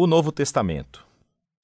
O Novo Testamento.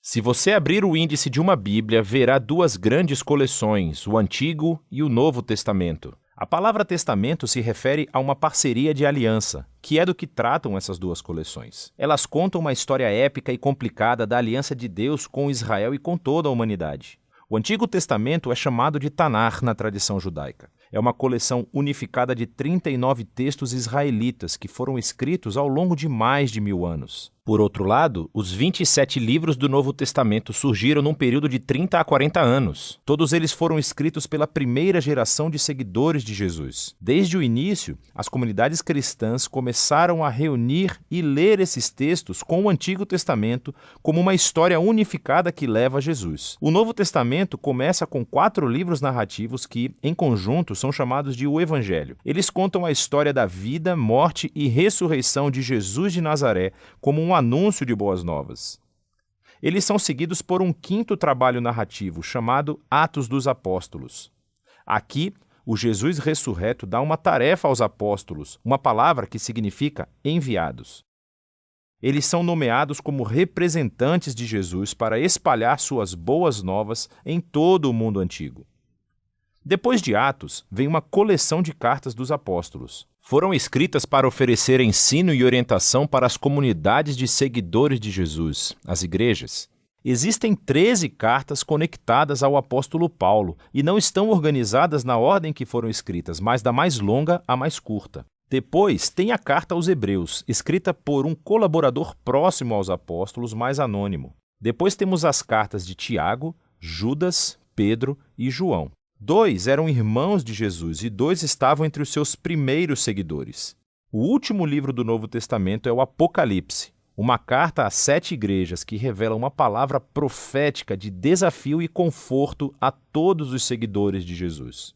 Se você abrir o índice de uma Bíblia, verá duas grandes coleções, o Antigo e o Novo Testamento. A palavra testamento se refere a uma parceria de aliança, que é do que tratam essas duas coleções. Elas contam uma história épica e complicada da aliança de Deus com Israel e com toda a humanidade. O Antigo Testamento é chamado de Tanar na tradição judaica. É uma coleção unificada de 39 textos israelitas que foram escritos ao longo de mais de 1000 anos. Por outro lado, os 27 livros do Novo Testamento surgiram num período de 30 a 40 anos. Todos eles foram escritos pela primeira geração de seguidores de Jesus. Desde o início, as comunidades cristãs começaram a reunir e ler esses textos com o Antigo Testamento como uma história unificada que leva a Jesus. O Novo Testamento começa com 4 livros narrativos que, em conjunto, são chamados de o Evangelho. Eles contam a história da vida, morte e ressurreição de Jesus de Nazaré como um anúncio de boas novas. Eles são seguidos por um 5º trabalho narrativo, chamado Atos dos Apóstolos. Aqui, o Jesus ressurreto dá uma tarefa aos apóstolos, uma palavra que significa enviados. Eles são nomeados como representantes de Jesus para espalhar suas boas novas em todo o mundo antigo. Depois de Atos, vem uma coleção de cartas dos apóstolos. Foram escritas para oferecer ensino e orientação para as comunidades de seguidores de Jesus, as igrejas. Existem 13 cartas conectadas ao apóstolo Paulo e não estão organizadas na ordem que foram escritas, mas da mais longa à mais curta. Depois tem a carta aos Hebreus, escrita por um colaborador próximo aos apóstolos, mais anônimo. Depois temos as cartas de Tiago, Judas, Pedro e João. 2 eram irmãos de Jesus e 2 estavam entre os seus primeiros seguidores. O último livro do Novo Testamento é o Apocalipse, uma carta a 7 igrejas que revela uma palavra profética de desafio e conforto a todos os seguidores de Jesus.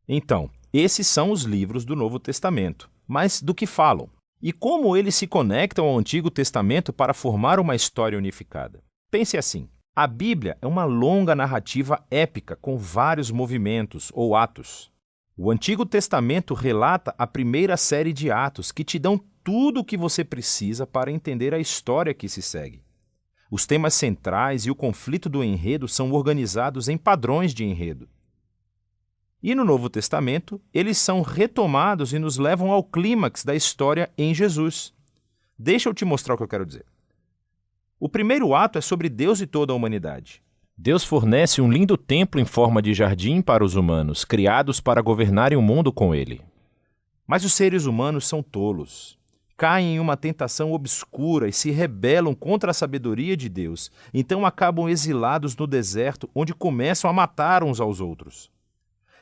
Então, esses são os livros do Novo Testamento. Mas do que falam? E como eles se conectam ao Antigo Testamento para formar uma história unificada? Pense assim. A Bíblia é uma longa narrativa épica com vários movimentos ou atos. O Antigo Testamento relata a primeira série de atos que te dão tudo o que você precisa para entender a história que se segue. Os temas centrais e o conflito do enredo são organizados em padrões de enredo. E no Novo Testamento, eles são retomados e nos levam ao clímax da história em Jesus. Deixa eu te mostrar o que eu quero dizer. O primeiro ato é sobre Deus e toda a humanidade. Deus fornece um lindo templo em forma de jardim para os humanos, criados para governarem o mundo com ele. Mas os seres humanos são tolos. Caem em uma tentação obscura e se rebelam contra a sabedoria de Deus. Então acabam exilados no deserto, onde começam a matar uns aos outros.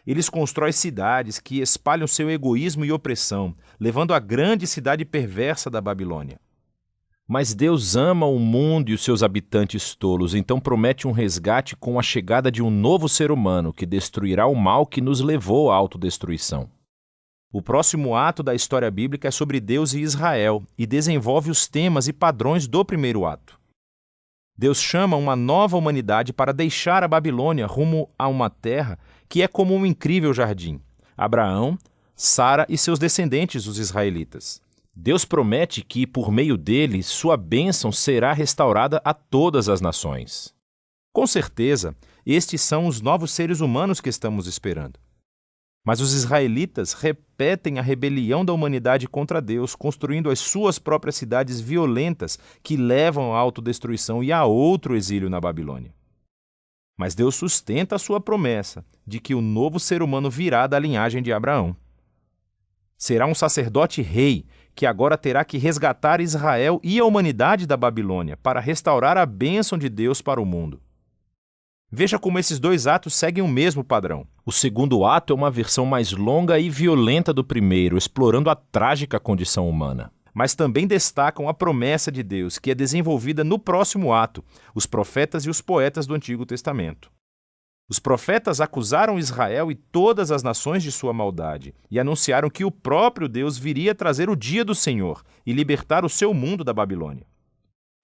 Eles constroem cidades que espalham seu egoísmo e opressão, levando à grande cidade perversa da Babilônia. Mas Deus ama o mundo e os seus habitantes tolos, então promete um resgate com a chegada de um novo ser humano que destruirá o mal que nos levou à autodestruição. O próximo ato da história bíblica é sobre Deus e Israel e desenvolve os temas e padrões do primeiro ato. Deus chama uma nova humanidade para deixar a Babilônia rumo a uma terra que é como um incrível jardim. Abraão, Sara e seus descendentes, os israelitas. Deus promete que, por meio dele, sua bênção será restaurada a todas as nações. Com certeza, estes são os novos seres humanos que estamos esperando. Mas os israelitas repetem a rebelião da humanidade contra Deus, construindo as suas próprias cidades violentas que levam à autodestruição e a outro exílio na Babilônia. Mas Deus sustenta a sua promessa de que o novo ser humano virá da linhagem de Abraão. Será um sacerdote rei que agora terá que resgatar Israel e a humanidade da Babilônia para restaurar a bênção de Deus para o mundo. Veja como esses 2 atos seguem o mesmo padrão. O segundo ato é uma versão mais longa e violenta do primeiro, explorando a trágica condição humana. Mas também destacam a promessa de Deus, que é desenvolvida no próximo ato, os profetas e os poetas do Antigo Testamento. Os profetas acusaram Israel e todas as nações de sua maldade e anunciaram que o próprio Deus viria trazer o dia do Senhor e libertar o seu mundo da Babilônia.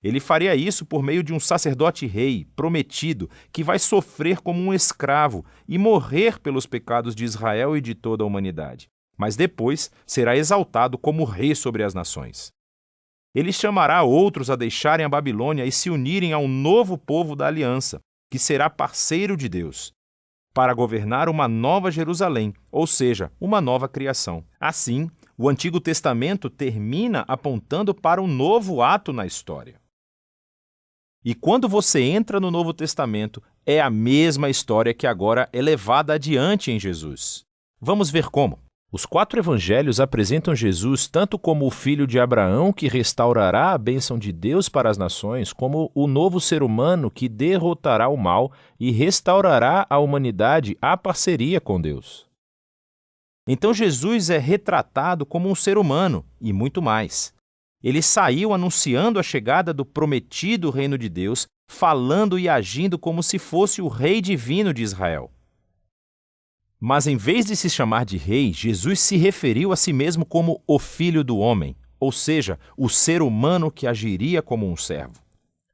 Ele faria isso por meio de um sacerdote rei, prometido, que vai sofrer como um escravo e morrer pelos pecados de Israel e de toda a humanidade. Mas depois será exaltado como rei sobre as nações. Ele chamará outros a deixarem a Babilônia e se unirem ao novo povo da aliança, que será parceiro de Deus, para governar uma nova Jerusalém, ou seja, uma nova criação. Assim, o Antigo Testamento termina apontando para um novo ato na história. E quando você entra no Novo Testamento, é a mesma história que agora é levada adiante em Jesus. Vamos ver como. Os 4 evangelhos apresentam Jesus tanto como o filho de Abraão que restaurará a bênção de Deus para as nações, como o novo ser humano que derrotará o mal e restaurará a humanidade à parceria com Deus. Então Jesus é retratado como um ser humano e muito mais. Ele saiu anunciando a chegada do prometido reino de Deus, falando e agindo como se fosse o rei divino de Israel. Mas em vez de se chamar de rei, Jesus se referiu a si mesmo como o Filho do Homem, ou seja, o ser humano que agiria como um servo.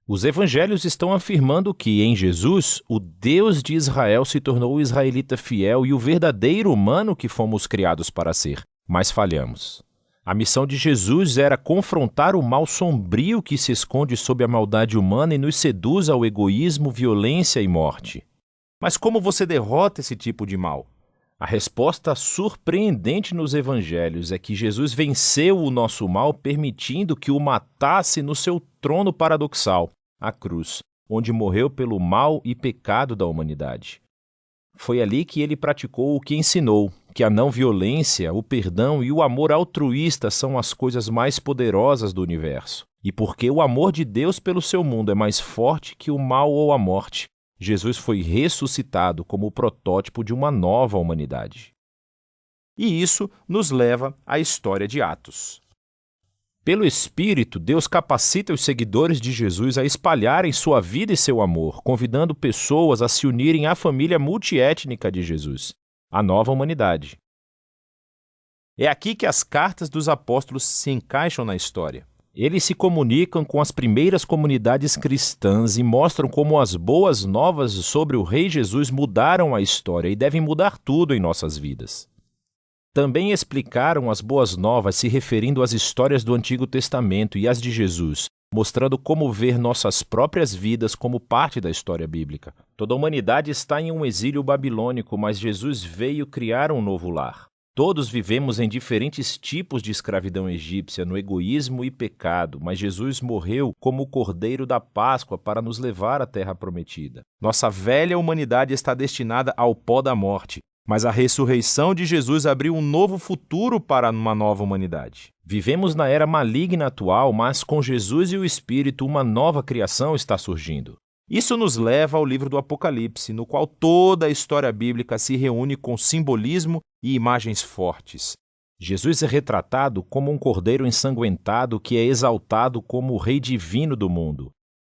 Os evangelhos estão afirmando que, em Jesus, o Deus de Israel se tornou o israelita fiel e o verdadeiro humano que fomos criados para ser, mas falhamos. A missão de Jesus era confrontar o mal sombrio que se esconde sob a maldade humana e nos seduz ao egoísmo, violência e morte. Mas como você derrota esse tipo de mal? A resposta surpreendente nos evangelhos é que Jesus venceu o nosso mal permitindo que o matasse no seu trono paradoxal, a cruz, onde morreu pelo mal e pecado da humanidade. Foi ali que ele praticou o que ensinou, que a não violência, o perdão e o amor altruísta são as coisas mais poderosas do universo. E porque o amor de Deus pelo seu mundo é mais forte que o mal ou a morte, Jesus foi ressuscitado como o protótipo de uma nova humanidade. E isso nos leva à história de Atos. Pelo Espírito, Deus capacita os seguidores de Jesus a espalharem sua vida e seu amor, convidando pessoas a se unirem à família multiétnica de Jesus, a nova humanidade. É aqui que as cartas dos apóstolos se encaixam na história. Eles se comunicam com as primeiras comunidades cristãs e mostram como as boas novas sobre o Rei Jesus mudaram a história e devem mudar tudo em nossas vidas. Também explicaram as boas novas se referindo às histórias do Antigo Testamento e às de Jesus, mostrando como ver nossas próprias vidas como parte da história bíblica. Toda a humanidade está em um exílio babilônico, mas Jesus veio criar um novo lar. Todos vivemos em diferentes tipos de escravidão egípcia, no egoísmo e pecado, mas Jesus morreu como o Cordeiro da Páscoa para nos levar à Terra Prometida. Nossa velha humanidade está destinada ao pó da morte, mas a ressurreição de Jesus abriu um novo futuro para uma nova humanidade. Vivemos na era maligna atual, mas com Jesus e o Espírito uma nova criação está surgindo. Isso nos leva ao livro do Apocalipse, no qual toda a história bíblica se reúne com simbolismo e imagens fortes. Jesus é retratado como um cordeiro ensanguentado que é exaltado como o rei divino do mundo.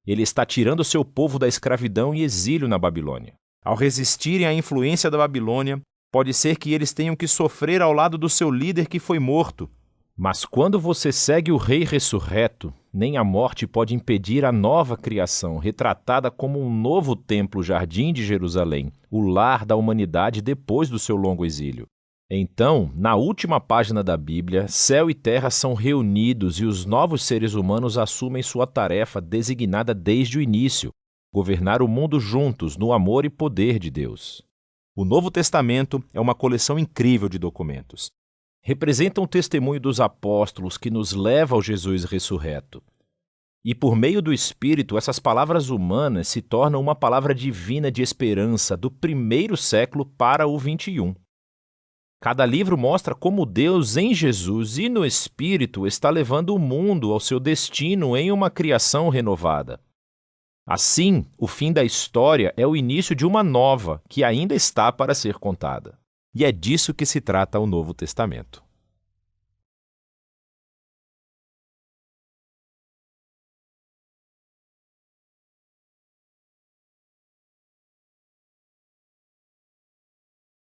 Ele está tirando seu povo da escravidão e exílio na Babilônia. Ao resistirem à influência da Babilônia, pode ser que eles tenham que sofrer ao lado do seu líder que foi morto. Mas quando você segue o Rei ressurreto, nem a morte pode impedir a nova criação, retratada como um novo templo-jardim de Jerusalém, o lar da humanidade depois do seu longo exílio. Então, na última página da Bíblia, céu e terra são reunidos e os novos seres humanos assumem sua tarefa designada desde o início, governar o mundo juntos no amor e poder de Deus. O Novo Testamento é uma coleção incrível de documentos. Representam o testemunho dos apóstolos que nos leva ao Jesus ressurreto. E por meio do Espírito, essas palavras humanas se tornam uma palavra divina de esperança do primeiro século para o 21. Cada livro mostra como Deus em Jesus e no Espírito está levando o mundo ao seu destino em uma criação renovada. Assim, o fim da história é o início de uma nova, que ainda está para ser contada. E é disso que se trata o Novo Testamento.